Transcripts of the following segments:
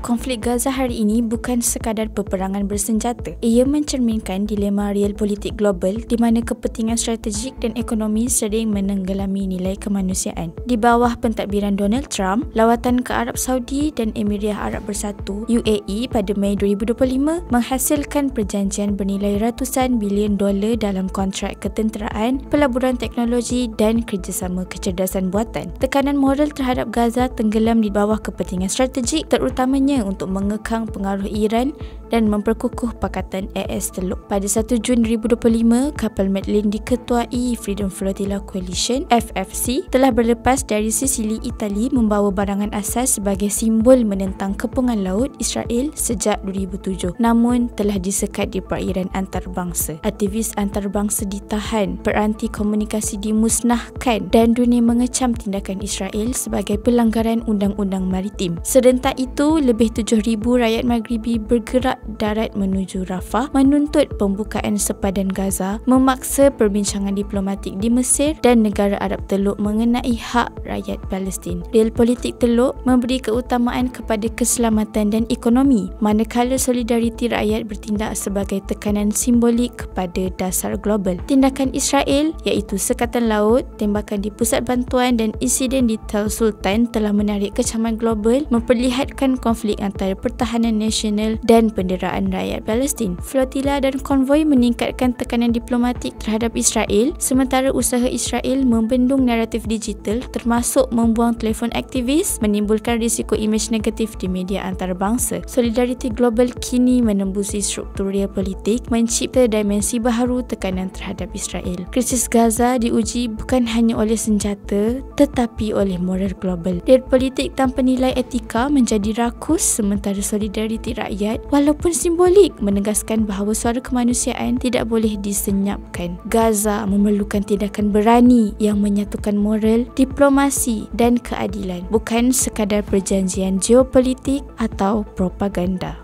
Konflik Gaza hari ini bukan sekadar peperangan bersenjata. Ia mencerminkan dilema real politik global di mana kepentingan strategik dan ekonomi sering menenggelami nilai kemanusiaan. Di bawah pentadbiran Donald Trump, lawatan ke Arab Saudi dan Emirat Arab Bersatu (UAE) pada Mei 2025 menghasilkan perjanjian bernilai ratusan bilion dolar dalam kontrak ketenteraan, pelaburan teknologi dan kerjasama kecerdasan buatan. Tekanan moral terhadap Gaza tenggelam di bawah kepentingan strategik, terutamanya untuk mengekang pengaruh Iran dan memperkukuh Pakatan AS Teluk. Pada 1 Jun 2025, kapal Medlin diketuai Freedom Flotilla Coalition (FFC) telah berlepas dari Sisili, Itali membawa barangan asas sebagai simbol menentang kepungan laut Israel sejak 2007. Namun telah disekat di perairan antarabangsa. Aktivis antarabangsa ditahan, peranti komunikasi dimusnahkan dan dunia mengecam tindakan Israel sebagai pelanggaran undang-undang maritim. Serentak itu, lebih 7,000 rakyat Maghribi bergerak darat menuju Rafah menuntut pembukaan sepadan Gaza, memaksa perbincangan diplomatik di Mesir dan negara Arab Teluk mengenai hak rakyat Palestin. Real politik Teluk memberi keutamaan kepada keselamatan dan ekonomi, manakala solidariti rakyat bertindak sebagai tekanan simbolik kepada dasar global. Tindakan Israel, iaitu sekatan laut, tembakan di pusat bantuan dan insiden di Tel Sultan telah menarik kecaman global, memperlihatkan konflik antara pertahanan nasional dan penderaan rakyat Palestin. Flotilla dan konvoi meningkatkan tekanan diplomatik terhadap Israel, sementara usaha Israel membendung naratif digital termasuk membuang telefon aktivis menimbulkan risiko imej negatif di media antarabangsa. Solidariti global kini menembusi struktur real politik, mencipta dimensi baharu tekanan terhadap Israel. Krisis Gaza diuji bukan hanya oleh senjata tetapi oleh moral global. Real politik tanpa nilai etika menjadi rakus, sementara solidariti rakyat walaupun simbolik menegaskan bahawa suara kemanusiaan tidak boleh disenyapkan. Gaza memerlukan tindakan berani yang menyatukan moral, diplomasi dan keadilan, bukan sekadar perjanjian geopolitik atau propaganda.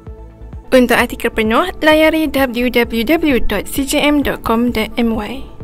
Untuk artikel penuh, layari www.cjm.com.my.